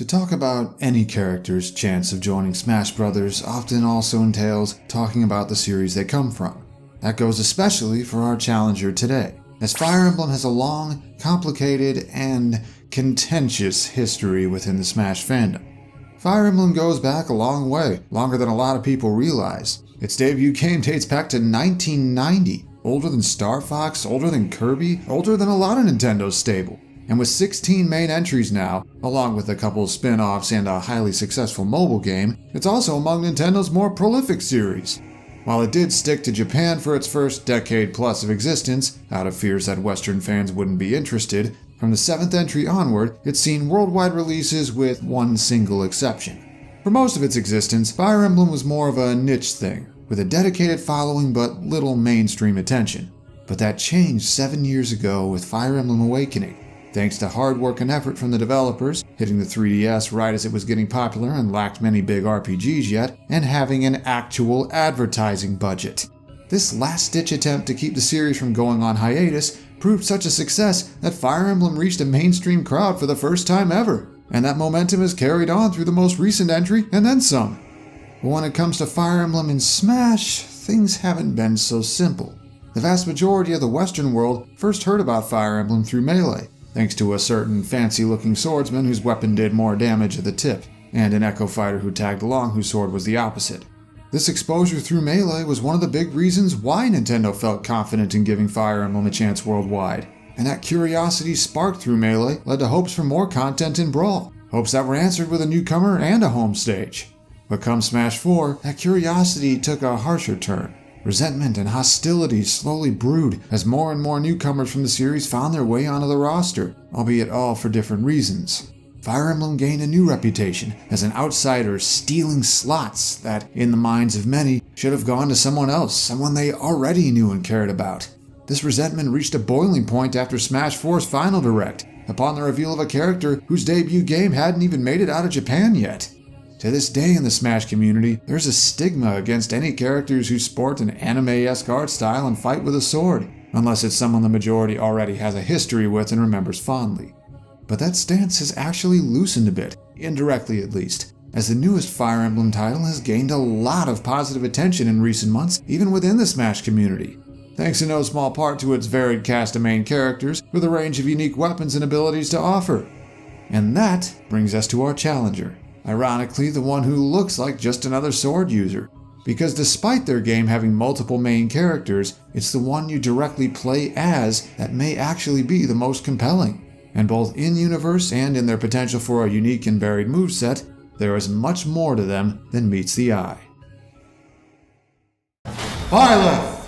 To talk about any character's chance of joining Smash Bros. Often also entails talking about the series they come from. That goes especially for our challenger today, as Fire Emblem has a long, complicated, and contentious history within the Smash fandom. Fire Emblem goes back a long way, longer than a lot of people realize. Its debut game dates back to 1990, older than Star Fox, older than Kirby, older than a lot of Nintendo's stable. And with 16 main entries now, along with a couple of spin-offs and a highly successful mobile game, it's also among Nintendo's more prolific series. While it did stick to Japan for its first decade plus of existence, out of fears that Western fans wouldn't be interested, from the 7th entry onward, it's seen worldwide releases with one single exception. For most of its existence, Fire Emblem was more of a niche thing, with a dedicated following but little mainstream attention. But that changed 7 years ago with Fire Emblem Awakening. Thanks to hard work and effort from the developers, hitting the 3DS right as it was getting popular and lacked many big RPGs yet, and having an actual advertising budget. This last-ditch attempt to keep the series from going on hiatus proved such a success that Fire Emblem reached a mainstream crowd for the first time ever, and that momentum has carried on through the most recent entry and then some. But when it comes to Fire Emblem in Smash, things haven't been so simple. The vast majority of the Western world first heard about Fire Emblem through Melee, thanks to a certain fancy-looking swordsman whose weapon did more damage at the tip, and an Echo Fighter who tagged along whose sword was the opposite. This exposure through Melee was one of the big reasons why Nintendo felt confident in giving Fire Emblem a chance worldwide, and that curiosity sparked through Melee led to hopes for more content in Brawl, hopes that were answered with a newcomer and a home stage. But come Smash 4, that curiosity took a harsher turn. Resentment and hostility slowly brewed as more and more newcomers from the series found their way onto the roster, albeit all for different reasons. Fire Emblem gained a new reputation as an outsider stealing slots that, in the minds of many, should have gone to someone else, someone they already knew and cared about. This resentment reached a boiling point after Smash 4's final direct, upon the reveal of a character whose debut game hadn't even made it out of Japan yet. To this day in the Smash community, there's a stigma against any characters who sport an anime-esque art style and fight with a sword, unless it's someone the majority already has a history with and remembers fondly. But that stance has actually loosened a bit, indirectly at least, as the newest Fire Emblem title has gained a lot of positive attention in recent months, even within the Smash community, thanks in no small part to its varied cast of main characters with a range of unique weapons and abilities to offer. And that brings us to our challenger. Ironically, the one who looks like just another sword user. Because despite their game having multiple main characters, it's the one you directly play as that may actually be the most compelling. And both in-universe and in their potential for a unique and varied moveset, there is much more to them than meets the eye. Byleth!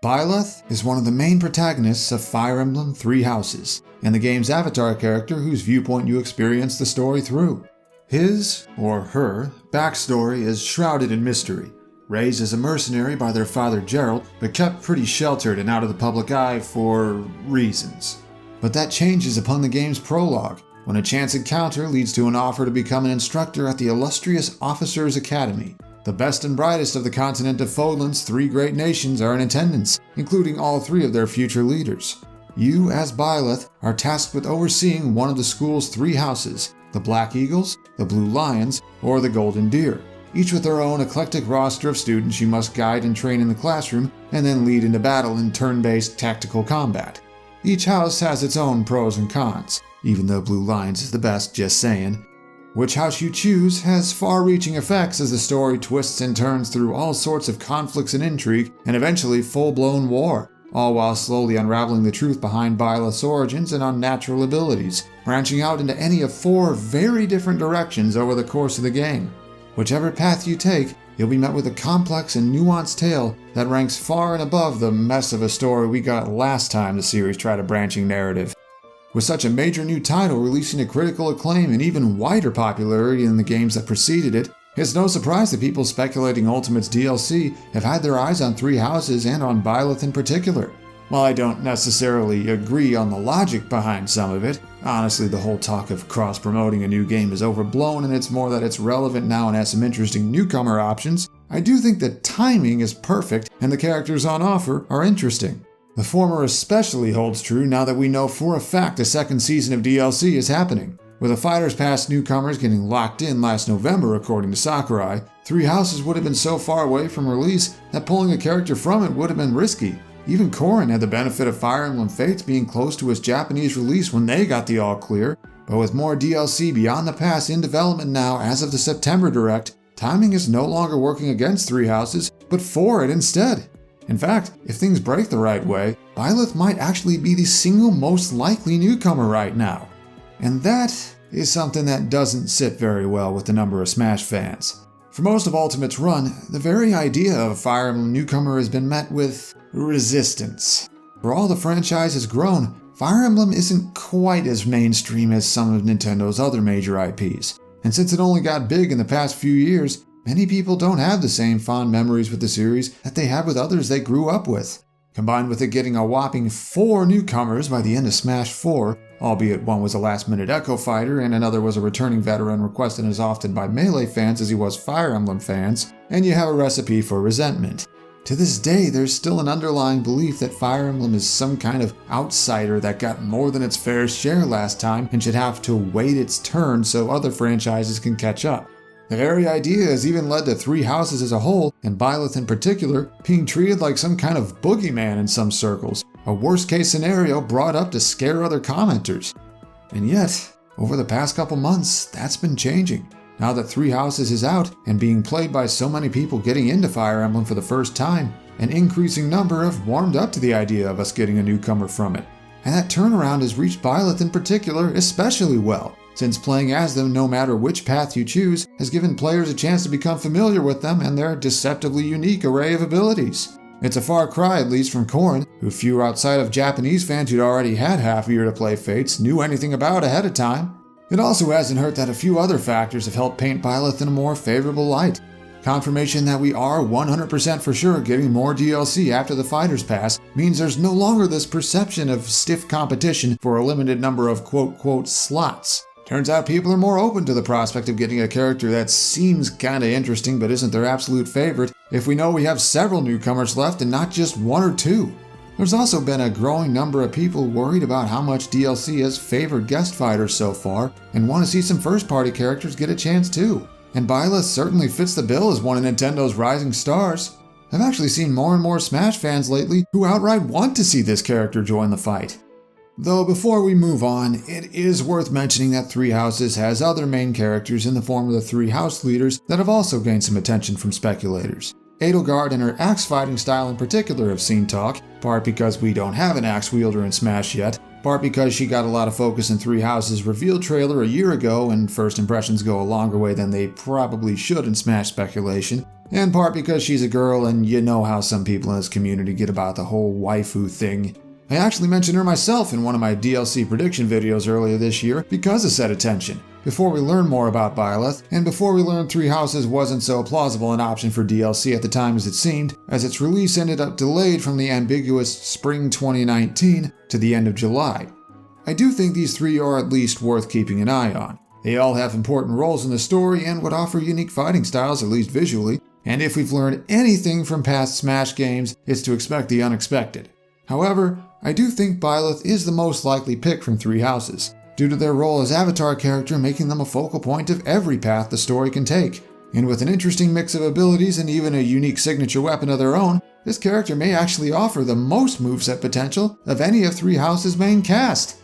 Byleth is one of the main protagonists of Fire Emblem Three Houses, and the game's avatar character whose viewpoint you experience the story through. His, or her, backstory is shrouded in mystery. Raised as a mercenary by their father Gerald, but kept pretty sheltered and out of the public eye for reasons. But that changes upon the game's prologue, when a chance encounter leads to an offer to become an instructor at the illustrious Officers' Academy. The best and brightest of the continent of Fodlan's three great nations are in attendance, including all three of their future leaders. You, as Byleth, are tasked with overseeing one of the school's three houses, the Black Eagles, the Blue Lions, or the Golden Deer, each with their own eclectic roster of students you must guide and train in the classroom, and then lead into battle in turn-based tactical combat. Each house has its own pros and cons, even though Blue Lions is the best, just saying. Which house you choose has far-reaching effects as the story twists and turns through all sorts of conflicts and intrigue, and eventually full-blown war, all while slowly unraveling the truth behind Byleth's origins and unnatural abilities, branching out into any of four very different directions over the course of the game. Whichever path you take, you'll be met with a complex and nuanced tale that ranks far and above the mess of a story we got last time the series tried a branching narrative. With such a major new title releasing to critical acclaim and even wider popularity than the games that preceded it, it's no surprise that people speculating Ultimate's DLC have had their eyes on Three Houses and on Byleth in particular. While I don't necessarily agree on the logic behind some of it, honestly the whole talk of cross-promoting a new game is overblown and it's more that it's relevant now and has some interesting newcomer options, I do think the timing is perfect and the characters on offer are interesting. The former especially holds true now that we know for a fact a second season of DLC is happening. With the Fighters Pass newcomers getting locked in last November according to Sakurai, Three Houses would have been so far away from release that pulling a character from it would have been risky. Even Corrin had the benefit of Fire Emblem Fates being close to its Japanese release when they got the all clear, but with more DLC beyond the pass in development now as of the September Direct, timing is no longer working against Three Houses, but for it instead. In fact, if things break the right way, Byleth might actually be the single most likely newcomer right now. And that is something that doesn't sit very well with the number of Smash fans. For most of Ultimate's run, the very idea of a Fire Emblem newcomer has been met with resistance. For all the franchise has grown, Fire Emblem isn't quite as mainstream as some of Nintendo's other major IPs. And since it only got big in the past few years, many people don't have the same fond memories with the series that they had with others they grew up with. Combined with it getting a whopping 4 newcomers by the end of Smash 4, albeit one was a last-minute Echo Fighter and another was a returning veteran requested as often by Melee fans as he was Fire Emblem fans, and you have a recipe for resentment. To this day, there's still an underlying belief that Fire Emblem is some kind of outsider that got more than its fair share last time and should have to wait its turn so other franchises can catch up. The very idea has even led to Three Houses as a whole, and Byleth in particular, being treated like some kind of boogeyman in some circles, a worst-case scenario brought up to scare other commenters. And yet, over the past couple months, that's been changing. Now that Three Houses is out and being played by so many people getting into Fire Emblem for the first time, an increasing number have warmed up to the idea of us getting a newcomer from it. And that turnaround has reached Byleth in particular especially well, since playing as them no matter which path you choose has given players a chance to become familiar with them and their deceptively unique array of abilities. It's a far cry, at least from Corrin, who few outside of Japanese fans who'd already had half a year to play Fates knew anything about ahead of time. It also hasn't hurt that a few other factors have helped paint Byleth in a more favorable light. Confirmation that we are 100% for sure getting more DLC after the Fighters Pass means there's no longer this perception of stiff competition for a limited number of quote-quote slots. Turns out people are more open to the prospect of getting a character that seems kinda interesting but isn't their absolute favorite if we know we have several newcomers left and not just 1 or 2. There's also been a growing number of people worried about how much DLC has favored guest fighters so far and want to see some first-party characters get a chance too. And Byleth certainly fits the bill as one of Nintendo's rising stars. I've actually seen more and more Smash fans lately who outright want to see this character join the fight. Though before we move on, it is worth mentioning that Three Houses has other main characters in the form of the 3 house leaders that have also gained some attention from speculators. Edelgard and her axe fighting style in particular have seen talk, part because we don't have an axe wielder in Smash yet, part because she got a lot of focus in Three Houses' reveal trailer a year ago and first impressions go a longer way than they probably should in Smash speculation, and part because she's a girl and you know how some people in this community get about the whole waifu thing. I actually mentioned her myself in one of my DLC prediction videos earlier this year because of said attention. Before we learn more about Byleth, and before we learned Three Houses wasn't so plausible an option for DLC at the time as it seemed, as its release ended up delayed from the ambiguous spring 2019 to the end of July. I do think these 3 are at least worth keeping an eye on. They all have important roles in the story and would offer unique fighting styles, at least visually, and if we've learned anything from past Smash games, it's to expect the unexpected. However, I do think Byleth is the most likely pick from Three Houses, due to their role as avatar character making them a focal point of every path the story can take. And with an interesting mix of abilities and even a unique signature weapon of their own, this character may actually offer the most moveset potential of any of Three Houses' main cast.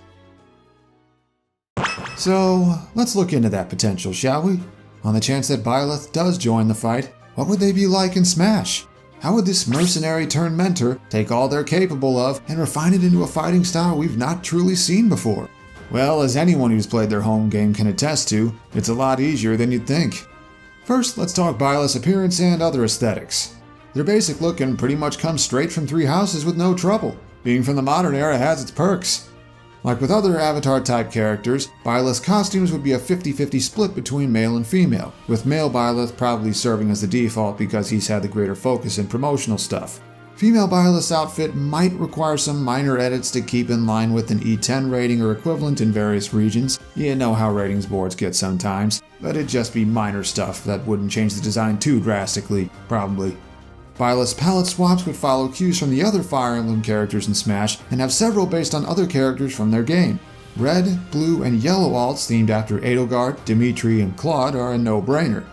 So, let's look into that potential, shall we? On the chance that Byleth does join the fight, what would they be like in Smash? How would this mercenary turned mentor take all they're capable of and refine it into a fighting style we've not truly seen before? Well, as anyone who's played their home game can attest to, it's a lot easier than you'd think. First, let's talk Byleth's appearance and other aesthetics. Their basic look can pretty much come straight from Three Houses with no trouble. Being from the modern era has its perks. Like with other Avatar-type characters, Byleth's costumes would be a 50-50 split between male and female, with male Byleth probably serving as the default because he's had the greater focus in promotional stuff. Female Byleth's outfit might require some minor edits to keep in line with an E10 rating or equivalent in various regions. You know how ratings boards get sometimes, but it'd just be minor stuff that wouldn't change the design too drastically, probably. Byleth's palette swaps would follow cues from the other Fire Emblem characters in Smash and have several based on other characters from their game. Red, blue, and yellow alts themed after Edelgard, Dimitri, and Claude are a no-brainer.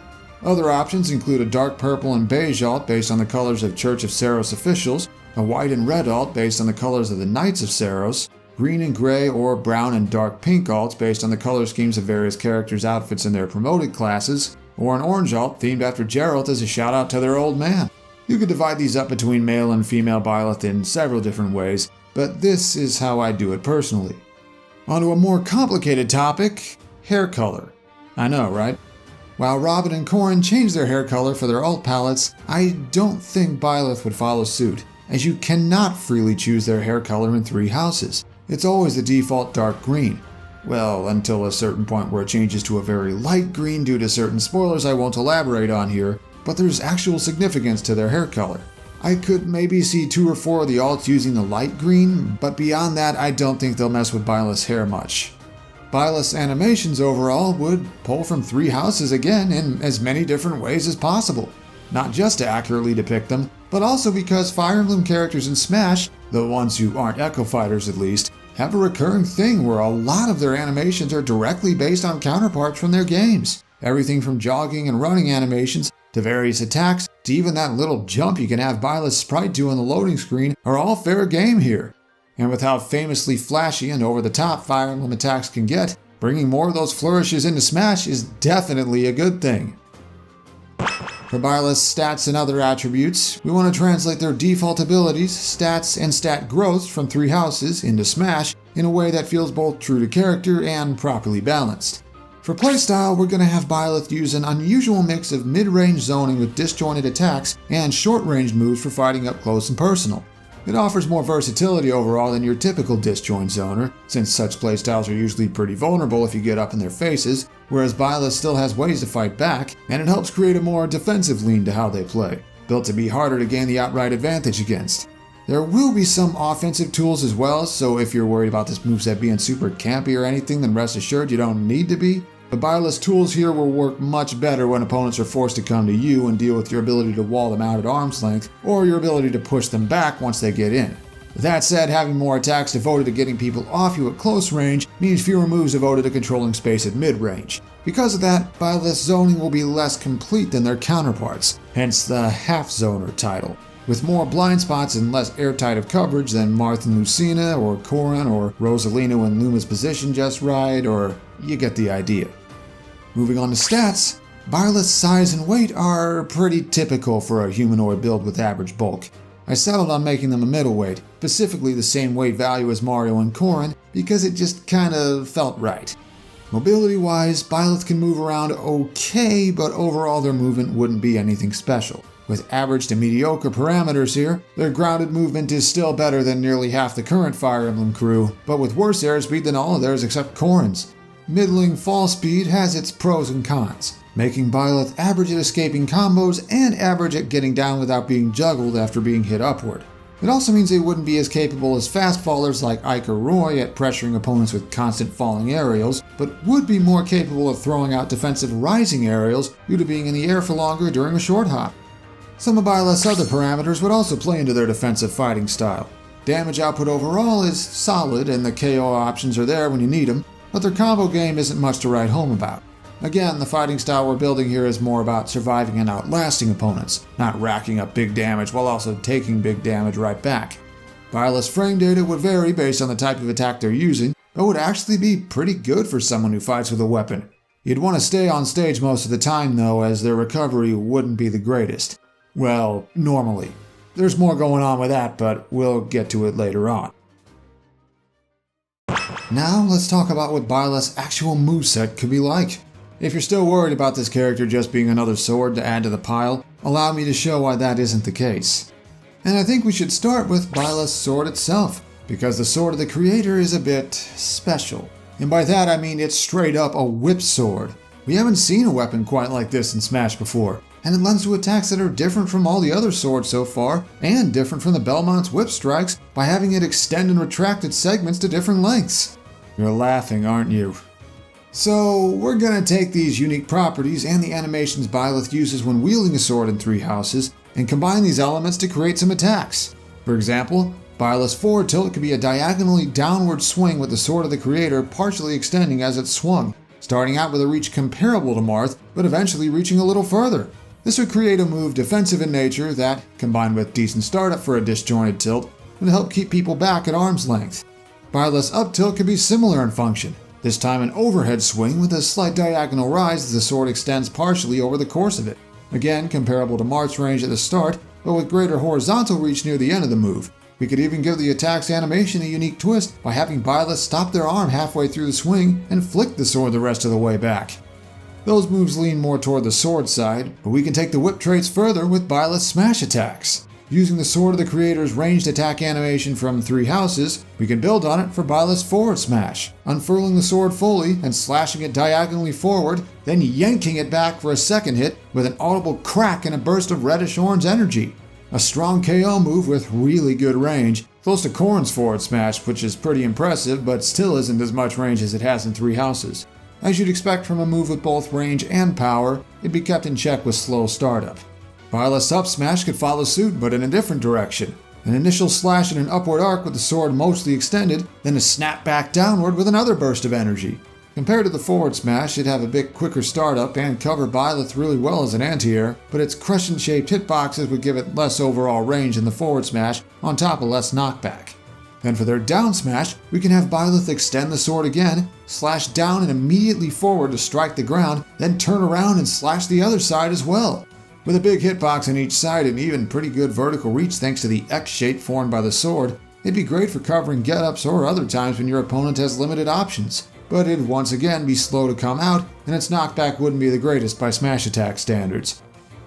Other options include a dark purple and beige alt based on the colors of Church of Seiros officials, a white and red alt based on the colors of the Knights of Seiros, green and gray or brown and dark pink alts based on the color schemes of various characters' outfits in their promoted classes, or an orange alt themed after Geralt as a shout out to their old man. You could divide these up between male and female Byleth in several different ways, but this is how I do it personally. On to a more complicated topic, hair color. I know, right? While Robin and Corrin changed their hair color for their alt palettes, I don't think Byleth would follow suit, as you cannot freely choose their hair color in 3 houses. It's always the default dark green. Well, until a certain point where it changes to a very light green due to certain spoilers I won't elaborate on here, but there's actual significance to their hair color. I could maybe see 2 or 4 of the alts using the light green, but beyond that I don't think they'll mess with Byleth's hair much. Byleth's animations overall would pull from 3 houses again in as many different ways as possible. Not just to accurately depict them, but also because Fire Emblem characters in Smash, the ones who aren't Echo Fighters at least, have a recurring thing where a lot of their animations are directly based on counterparts from their games. Everything from jogging and running animations, to various attacks, to even that little jump you can have Byleth's sprite do on the loading screen are all fair game here. And with how famously flashy and over-the-top Fire Emblem attacks can get, bringing more of those flourishes into Smash is definitely a good thing. For Byleth's stats and other attributes, we want to translate their default abilities, stats, and stat growths from 3 houses into Smash in a way that feels both true to character and properly balanced. For playstyle, we're going to have Byleth use an unusual mix of mid-range zoning with disjointed attacks and short-range moves for fighting up close and personal. It offers more versatility overall than your typical disjoint zoner, since such playstyles are usually pretty vulnerable if you get up in their faces, whereas Byleth still has ways to fight back, and it helps create a more defensive lean to how they play, built to be harder to gain the outright advantage against. There will be some offensive tools as well, so if you're worried about this moveset being super campy or anything, then rest assured you don't need to be. But Byleth's tools here will work much better when opponents are forced to come to you and deal with your ability to wall them out at arm's length, or your ability to push them back once they get in. With that said, having more attacks devoted to getting people off you at close range means fewer moves devoted to controlling space at mid-range. Because of that, Byleth's zoning will be less complete than their counterparts, hence the half-zoner title, with more blind spots and less airtight of coverage than Marth and Lucina, or Corrin, or Rosalina when Luma's position just right, or you get the idea. Moving on to stats, Byleth's size and weight are pretty typical for a humanoid build with average bulk. I settled on making them a middleweight, specifically the same weight value as Mario and Corrin, because it just kinda felt right. Mobility-wise, Byleth can move around okay, but overall their movement wouldn't be anything special. With average to mediocre parameters here, their grounded movement is still better than nearly half the current Fire Emblem crew, but with worse airspeed than all of theirs except Corrin's. Middling fall speed has its pros and cons, making Byleth average at escaping combos and average at getting down without being juggled after being hit upward. It also means they wouldn't be as capable as fast fallers like Ike or Roy at pressuring opponents with constant falling aerials, but would be more capable of throwing out defensive rising aerials due to being in the air for longer during a short hop. Some of Byleth's other parameters would also play into their defensive fighting style. Damage output overall is solid and the KO options are there when you need them, but their combo game isn't much to write home about. Again, the fighting style we're building here is more about surviving and outlasting opponents, not racking up big damage while also taking big damage right back. Byleth's frame data would vary based on the type of attack they're using, but would actually be pretty good for someone who fights with a weapon. You'd want to stay on stage most of the time though, as their recovery wouldn't be the greatest. Well, normally. There's more going on with that, but we'll get to it later on. Now let's talk about what Byleth's actual moveset could be like. If you're still worried about this character just being another sword to add to the pile, allow me to show why that isn't the case. And I think we should start with Byleth's sword itself, because the sword of the creator is a bit special. And by that I mean it's straight up a whip sword. We haven't seen a weapon quite like this in Smash before, and it lends to attacks that are different from all the other swords so far, and different from the Belmont's whip strikes by having it extend and retract its segments to different lengths. You're laughing, aren't you? So, we're gonna take these unique properties and the animations Byleth uses when wielding a sword in 3 houses, and combine these elements to create some attacks. For example, Byleth's forward tilt could be a diagonally downward swing with the Sword of the Creator partially extending as it's swung, starting out with a reach comparable to Marth, but eventually reaching a little further. This would create a move defensive in nature that, combined with decent startup for a disjointed tilt, would help keep people back at arm's length. Byleth's up tilt could be similar in function, this time an overhead swing with a slight diagonal rise as the sword extends partially over the course of it. Again, comparable to Marth's range at the start, but with greater horizontal reach near the end of the move. We could even give the attack's animation a unique twist by having Byleth stop their arm halfway through the swing and flick the sword the rest of the way back. Those moves lean more toward the sword side, but we can take the whip traits further with Byleth's smash attacks. Using the Sword of the Creator's ranged attack animation from 3 houses, we can build on it for Byleth's forward smash, unfurling the sword fully and slashing it diagonally forward, then yanking it back for a second hit with an audible crack and a burst of reddish-orange energy. A strong KO move with really good range, close to Corrin's forward smash, which is pretty impressive, but still isn't as much range as it has in 3 houses. As you'd expect from a move with both range and power, it'd be kept in check with slow startup. Byleth's up smash could follow suit, but in a different direction. An initial slash in an upward arc with the sword mostly extended, then a snap back downward with another burst of energy. Compared to the forward smash, it'd have a bit quicker startup and cover Byleth really well as an anti-air, but its crescent-shaped hitboxes would give it less overall range in the forward smash, on top of less knockback. Then for their down smash, we can have Byleth extend the sword again, slash down and immediately forward to strike the ground, then turn around and slash the other side as well. With a big hitbox on each side and even pretty good vertical reach thanks to the X shape formed by the sword, it'd be great for covering get-ups or other times when your opponent has limited options. But it'd once again be slow to come out, and its knockback wouldn't be the greatest by smash attack standards.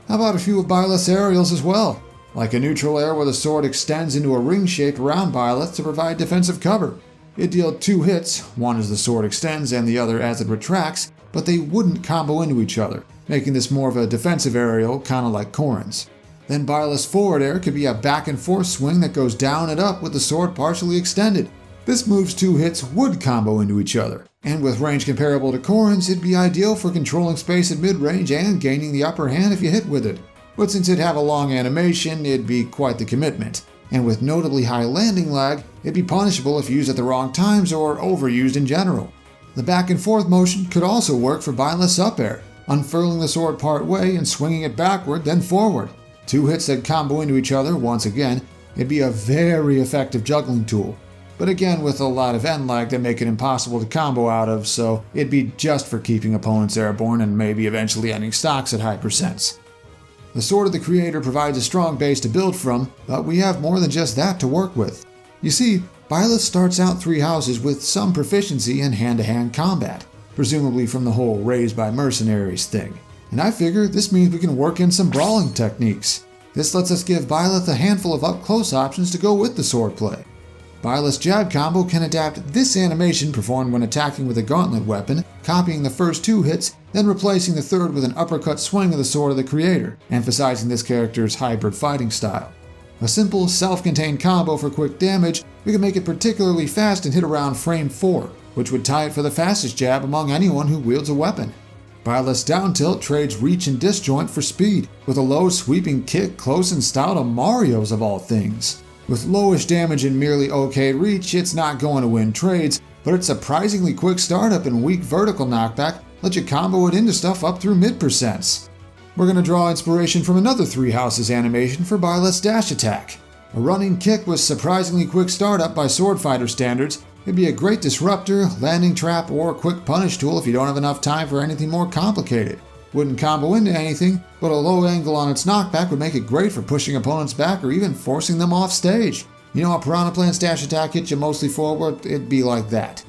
How about a few of Byleth's aerials as well? Like a neutral air where the sword extends into a ring shape around Byleth to provide defensive cover. It'd deal 2 hits, one as the sword extends and the other as it retracts, but they wouldn't combo into each other, making this more of a defensive aerial, kinda like Corrin's. Then Byleth's forward air could be a back and forth swing that goes down and up with the sword partially extended. This move's 2 hits would combo into each other, and with range comparable to Corrin's, it'd be ideal for controlling space at mid-range and gaining the upper hand if you hit with it. But since it'd have a long animation, it'd be quite the commitment. And with notably high landing lag, it'd be punishable if used at the wrong times or overused in general. The back and forth motion could also work for Byleth's up air, unfurling the sword part way and swinging it backward, then forward. 2 hits that combo into each other once again, it'd be a very effective juggling tool. But again, with a lot of end lag that make it impossible to combo out of, so it'd be just for keeping opponents airborne and maybe eventually ending stocks at high percents. The Sword of the Creator provides a strong base to build from, but we have more than just that to work with. You see, Byleth starts out 3 houses with some proficiency in hand-to-hand combat, presumably from the whole raised by mercenaries thing. And I figure this means we can work in some brawling techniques. This lets us give Byleth a handful of up-close options to go with the swordplay. Byleth's jab combo can adapt this animation performed when attacking with a gauntlet weapon, copying the first 2 hits, then replacing the third with an uppercut swing of the Sword of the Creator, emphasizing this character's hybrid fighting style. A simple, self-contained combo for quick damage, we can make it particularly fast and hit around frame 4, which would tie it for the fastest jab among anyone who wields a weapon. Byleth's down tilt trades reach and disjoint for speed, with a low sweeping kick close in style to Mario's of all things. With lowish damage and merely okay reach, it's not going to win trades, but its surprisingly quick startup and weak vertical knockback let you combo it into stuff up through mid-percents. We're going to draw inspiration from another 3 houses animation for Byleth's dash attack. A running kick with surprisingly quick startup by Swordfighter standards, it'd be a great disruptor, landing trap, or quick punish tool if you don't have enough time for anything more complicated. Wouldn't combo into anything, but a low angle on its knockback would make it great for pushing opponents back or even forcing them off stage. You know how Piranha Plant's dash attack hits you mostly forward? It'd be like that.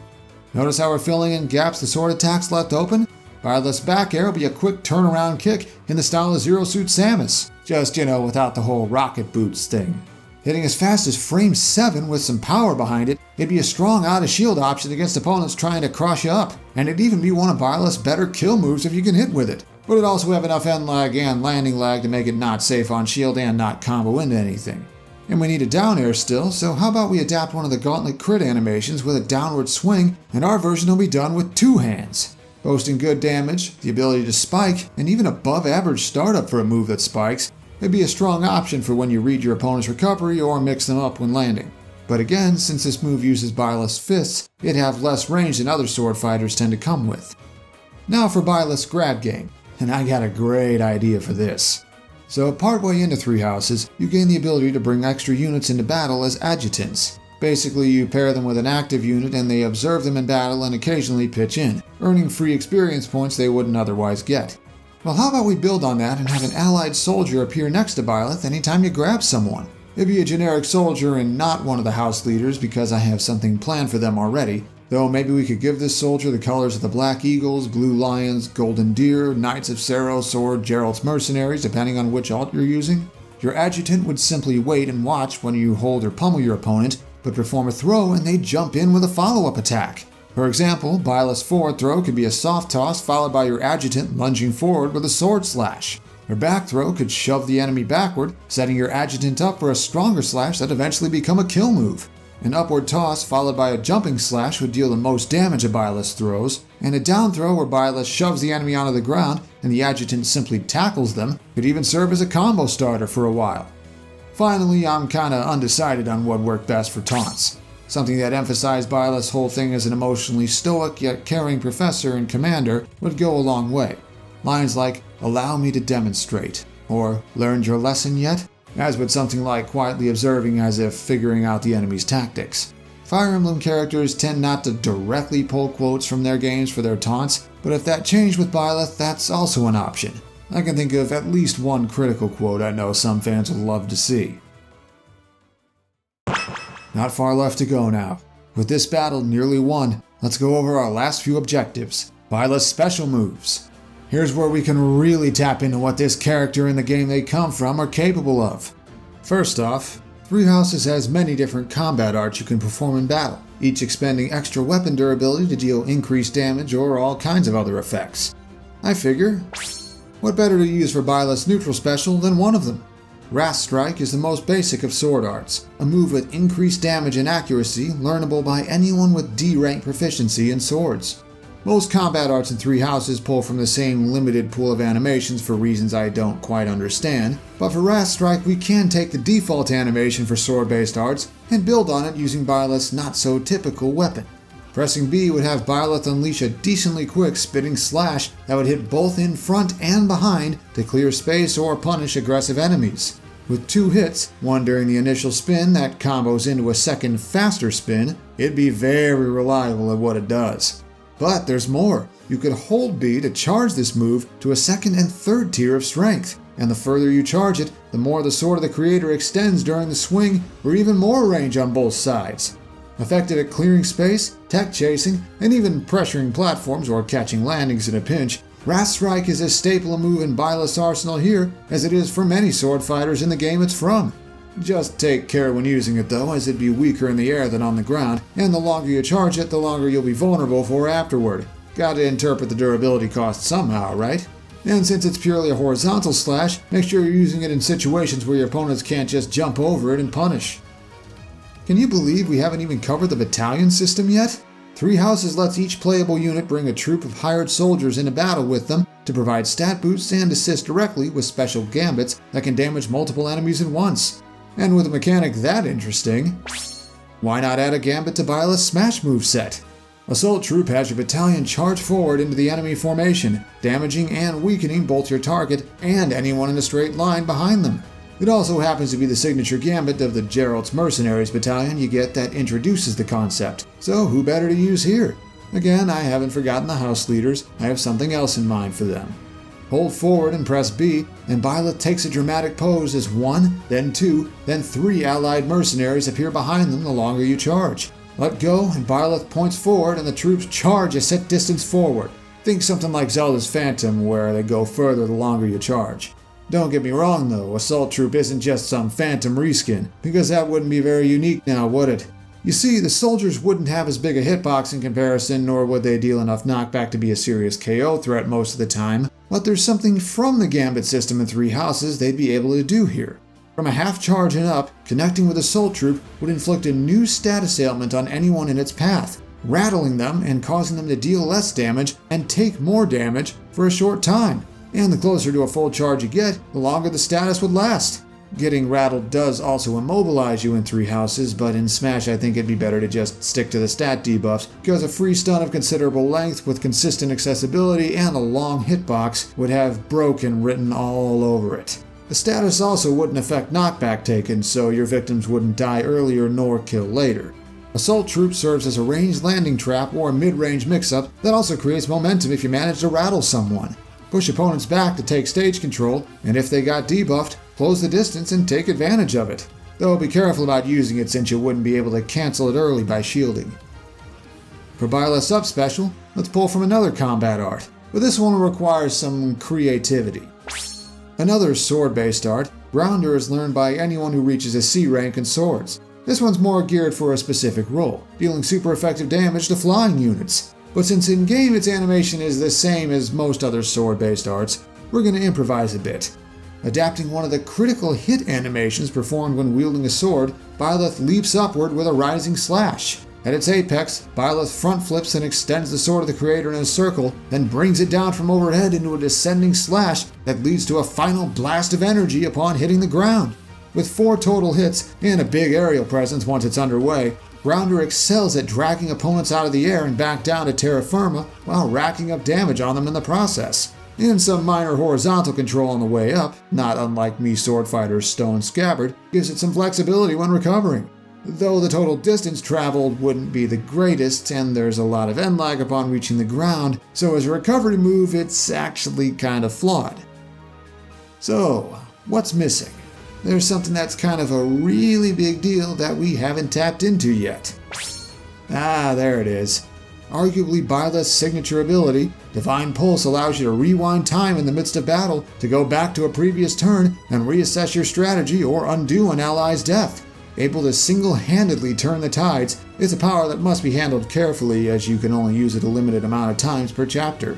Notice how we're filling in gaps the sword attacks left open? Byleth's back air will be a quick turnaround kick in the style of Zero Suit Samus, just, without the whole rocket boots thing. Hitting as fast as frame 7 with some power behind it, it'd be a strong out-of-shield option against opponents trying to crush you up, and it'd even be one of Byleth's better kill moves if you can hit with it. But it'd also have enough end lag and landing lag to make it not safe on shield and not combo into anything. And we need a down air still, so how about we adapt one of the gauntlet crit animations with a downward swing, and our version will be done with 2 hands. Boasting good damage, the ability to spike, and even above average startup for a move that spikes, It'd be a strong option for when you read your opponent's recovery or mix them up when landing. But again, since this move uses Byleth's fists, it'd have less range than other sword fighters tend to come with. Now for Byleth's grab game, and I got a great idea for this. So partway into Three Houses, you gain the ability to bring extra units into battle as adjutants. Basically, you pair them with an active unit and they observe them in battle and occasionally pitch in, earning free experience points they wouldn't otherwise get. Well, how about we build on that and have an allied soldier appear next to Byleth anytime you grab someone? It'd be a generic soldier and not one of the house leaders because I have something planned for them already, though maybe we could give this soldier the colors of the Black Eagles, Blue Lions, Golden Deer, Knights of Saros, or Geralt's Mercenaries, depending on which alt you're using. Your adjutant would simply wait and watch when you hold or pummel your opponent, but perform a throw and they jump in with a follow-up attack. For example, Byleth's forward throw could be a soft toss followed by your adjutant lunging forward with a sword slash. Her back throw could shove the enemy backward, setting your adjutant up for a stronger slash that eventually become a kill move. An upward toss followed by a jumping slash would deal the most damage of Byleth's throws, and a down throw where Byleth shoves the enemy onto the ground and the adjutant simply tackles them could even serve as a combo starter for a while. Finally, I'm kinda undecided on what worked best for taunts. Something that emphasized Byleth's whole thing as an emotionally stoic yet caring professor and commander would go a long way. Lines like, "Allow me to demonstrate," or "Learned your lesson yet?" as would something like quietly observing as if figuring out the enemy's tactics. Fire Emblem characters tend not to directly pull quotes from their games for their taunts, but if that changed with Byleth, that's also an option. I can think of at least one critical quote I know some fans would love to see. Not far left to go now. With this battle nearly won, let's go over our last few objectives. Byleth's special moves. Here's where we can really tap into what this character and the game they come from are capable of. First off, Three Houses has many different combat arts you can perform in battle, each expending extra weapon durability to deal increased damage or all kinds of other effects. I figure, what better to use for Byleth's neutral special than one of them? Wrath Strike is the most basic of sword arts, a move with increased damage and accuracy learnable by anyone with D rank proficiency in swords. Most combat arts in Three Houses pull from the same limited pool of animations for reasons I don't quite understand, but for Wrath Strike we can take the default animation for sword-based arts and build on it using Byleth's not-so-typical weapon. Pressing B would have Byleth unleash a decently quick spitting slash that would hit both in front and behind to clear space or punish aggressive enemies. With 2 hits, one during the initial spin that combos into a second faster spin, it'd be very reliable at what it does. But there's more. You could hold B to charge this move to a second and third tier of strength, and the further you charge it, the more the sword of the creator extends during the swing, or even more range on both sides. Effective at clearing space, tech chasing, and even pressuring platforms or catching landings in a pinch, Wrath Strike is as staple a move in Byleth's arsenal here as it is for many sword fighters in the game it's from. Just take care when using it though, as it'd be weaker in the air than on the ground, and the longer you charge it, the longer you'll be vulnerable for afterward. Gotta interpret the durability cost somehow, right? And since it's purely a horizontal slash, make sure you're using it in situations where your opponents can't just jump over it and punish. Can you believe we haven't even covered the battalion system yet? Three Houses lets each playable unit bring a troop of hired soldiers into battle with them to provide stat boosts and assist directly with special gambits that can damage multiple enemies at once. And with a mechanic that interesting, why not add a gambit to Byleth's Smash moveset? Assault Troop has your battalion charge forward into the enemy formation, damaging and weakening both your target and anyone in a straight line behind them. It also happens to be the signature gambit of the Geralt's Mercenaries battalion you get that introduces the concept, so who better to use here? Again, I haven't forgotten the house leaders, I have something else in mind for them. Hold forward and press B, and Byleth takes a dramatic pose as 1, then 2, then 3 allied mercenaries appear behind them the longer you charge. Let go, and Byleth points forward and the troops charge a set distance forward. Think something like Zelda's Phantom, where they go further the longer you charge. Don't get me wrong though, Assault Troop isn't just some Phantom reskin, because that wouldn't be very unique now, would it? You see, the soldiers wouldn't have as big a hitbox in comparison, nor would they deal enough knockback to be a serious KO threat most of the time, but there's something from the Gambit system in Three Houses they'd be able to do here. From a half charge and up, connecting with Assault Troop would inflict a new status ailment on anyone in its path, rattling them and causing them to deal less damage and take more damage for a short time. and the closer to a full charge you get, the longer the status would last. Getting rattled does also immobilize you in 3 houses, but in Smash I think it'd be better to just stick to the stat debuffs, because a free stun of considerable length with consistent accessibility and a long hitbox would have broken written all over it. The status also wouldn't affect knockback taken, so your victims wouldn't die earlier nor kill later. Assault Troop serves as a ranged landing trap or a mid-range mix-up that also creates momentum if you manage to rattle someone. Push opponents back to take stage control, and if they got debuffed, close the distance and take advantage of it. Though be careful about using it since you wouldn't be able to cancel it early by shielding. For Byleth's subspecial, let's pull from another combat art, but this one requires some creativity. Another sword-based art, Grounder is learned by anyone who reaches a C rank in swords. This one's more geared for a specific role, dealing super effective damage to flying units. But since in-game its animation is the same as most other sword-based arts, we're going to improvise a bit. Adapting one of the critical hit animations performed when wielding a sword, Byleth leaps upward with a rising slash. At its apex, Byleth front flips and extends the sword of the creator in a circle, then brings it down from overhead into a descending slash that leads to a final blast of energy upon hitting the ground. With 4 total hits and a big aerial presence once it's underway, Grounder excels at dragging opponents out of the air and back down to terra firma while racking up damage on them in the process. And some minor horizontal control on the way up, not unlike Mii Swordfighter's Stone Scabbard, gives it some flexibility when recovering. Though the total distance traveled wouldn't be the greatest, and there's a lot of end lag upon reaching the ground, so as a recovery move it's actually kind of flawed. So, what's missing? There's something that's kind of a really big deal that we haven't tapped into yet. Ah, there it is. Arguably Byleth's signature ability, Divine Pulse allows you to rewind time in the midst of battle to go back to a previous turn and reassess your strategy or undo an ally's death. Able to single-handedly turn the tides, it's a power that must be handled carefully as you can only use it a limited amount of times per chapter.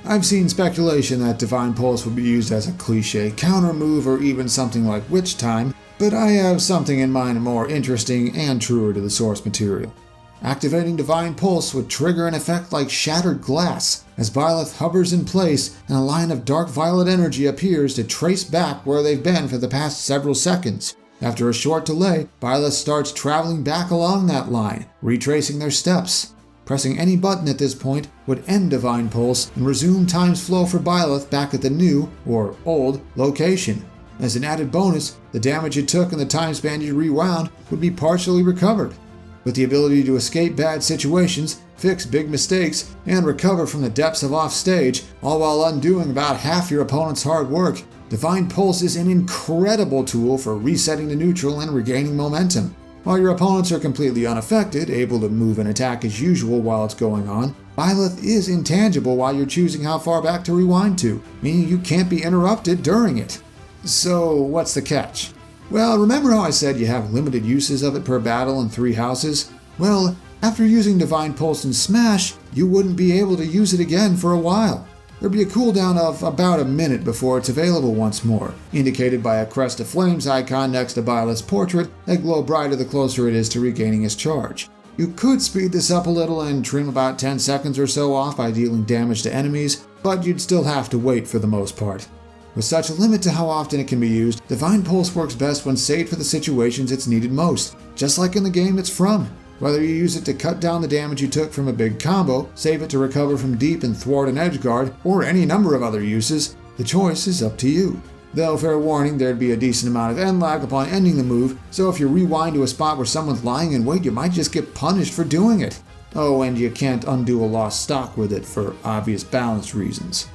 I've seen speculation that Divine Pulse would be used as a cliché counter move or even something like Witch Time, but I have something in mind more interesting and truer to the source material. Activating Divine Pulse would trigger an effect like shattered glass, as Byleth hovers in place and a line of dark violet energy appears to trace back where they've been for the past several seconds. After a short delay, Byleth starts traveling back along that line, retracing their steps. Pressing any button at this point would end Divine Pulse and resume time's flow for Byleth back at the new, or old, location. As an added bonus, the damage you took and the time span you rewound would be partially recovered. With the ability to escape bad situations, fix big mistakes, and recover from the depths of offstage, all while undoing about half your opponent's hard work, Divine Pulse is an incredible tool for resetting to neutral and regaining momentum. While your opponents are completely unaffected, able to move and attack as usual while it's going on, Byleth is intangible while you're choosing how far back to rewind to, meaning you can't be interrupted during it. So what's the catch? Well, remember how I said you have limited uses of it per battle in 3 houses? Well, after using Divine Pulse in Smash, you wouldn't be able to use it again for a while. There'd be a cooldown of about a minute before it's available once more, indicated by a crest of flames icon next to Byleth's portrait that glow brighter the closer it is to regaining its charge. You could speed this up a little and trim about 10 seconds or so off by dealing damage to enemies, but you'd still have to wait for the most part. With such a limit to how often it can be used, Divine Pulse works best when saved for the situations it's needed most, just like in the game it's from. Whether you use it to cut down the damage you took from a big combo, save it to recover from deep and thwart an edge guard, or any number of other uses, the choice is up to you. Though, fair warning, there'd be a decent amount of end lag upon ending the move, so if you rewind to a spot where someone's lying in wait, you might just get punished for doing it. Oh, and you can't undo a lost stock with it for obvious balance reasons.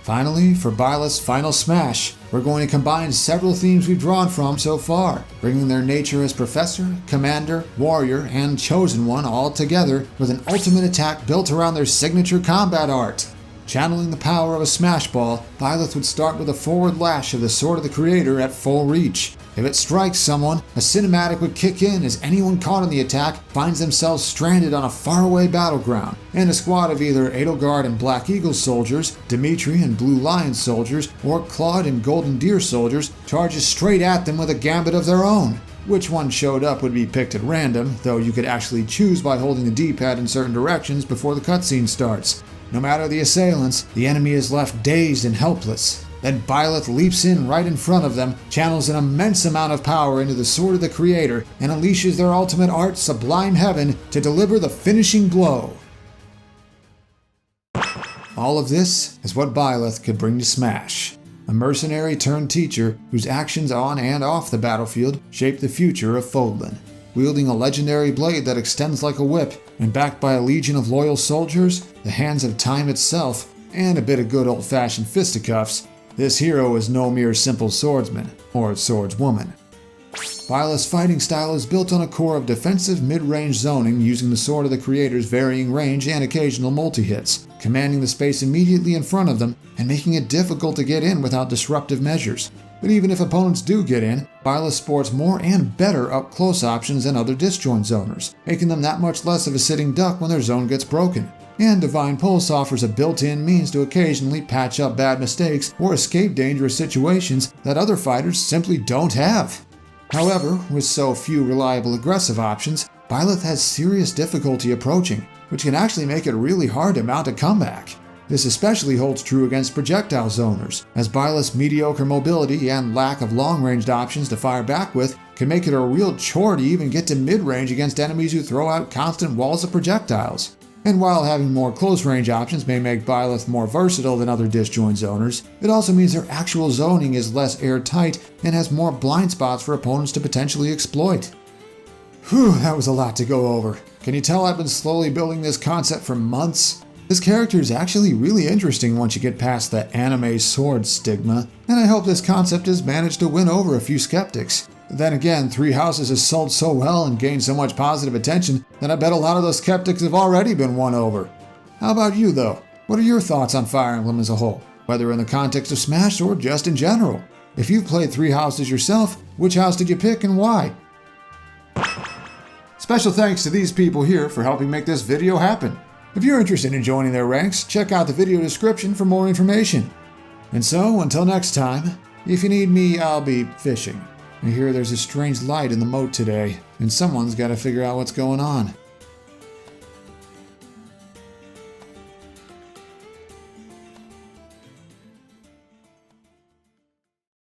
Finally, for Byleth's final smash, we're going to combine several themes we've drawn from so far, bringing their nature as Professor, Commander, Warrior, and Chosen One all together with an ultimate attack built around their signature combat art. Channeling the power of a smash ball, Byleth would start with a forward lash of the Sword of the Creator at full reach. If it strikes someone, a cinematic would kick in as anyone caught in the attack finds themselves stranded on a faraway battleground, and a squad of either Edelgard and Black Eagle soldiers, Dimitri and Blue Lion soldiers, or Claude and Golden Deer soldiers charges straight at them with a gambit of their own. Which one showed up would be picked at random, though you could actually choose by holding the D-pad in certain directions before the cutscene starts. No matter the assailants, the enemy is left dazed and helpless. Then Byleth leaps in right in front of them, channels an immense amount of power into the sword of the Creator, and unleashes their ultimate art, Sublime Heaven, to deliver the finishing blow. All of this is what Byleth could bring to Smash. A mercenary turned teacher whose actions on and off the battlefield shape the future of Fodlan. Wielding a legendary blade that extends like a whip, and backed by a legion of loyal soldiers, the hands of time itself, and a bit of good old-fashioned fisticuffs, this hero is no mere simple swordsman, or swordswoman. Byleth's fighting style is built on a core of defensive mid-range zoning using the Sword of the Creator's varying range and occasional multi-hits, commanding the space immediately in front of them and making it difficult to get in without disruptive measures. But even if opponents do get in, Byleth sports more and better up-close options than other disjoint zoners, making them that much less of a sitting duck when their zone gets broken. And Divine Pulse offers a built-in means to occasionally patch up bad mistakes or escape dangerous situations that other fighters simply don't have. However, with so few reliable aggressive options, Byleth has serious difficulty approaching, which can actually make it really hard to mount a comeback. This especially holds true against projectile zoners, as Byleth's mediocre mobility and lack of long-ranged options to fire back with can make it a real chore to even get to mid-range against enemies who throw out constant walls of projectiles. And while having more close-range options may make Byleth more versatile than other disjoint zoners, it also means their actual zoning is less airtight and has more blind spots for opponents to potentially exploit. Whew, that was a lot to go over. Can you tell I've been slowly building this concept for months? This character is actually really interesting once you get past the anime sword stigma, and I hope this concept has managed to win over a few skeptics. Then again, Three Houses has sold so well and gained so much positive attention that I bet a lot of those skeptics have already been won over. How about you, though? What are your thoughts on Fire Emblem as a whole, whether in the context of Smash or just in general? If you've played Three Houses yourself, which house did you pick and why? Special thanks to these people here for helping make this video happen. If you're interested in joining their ranks, check out the video description for more information. And so, until next time, if you need me, I'll be fishing. I hear there's a strange light in the moat today, and someone's got to figure out what's going on.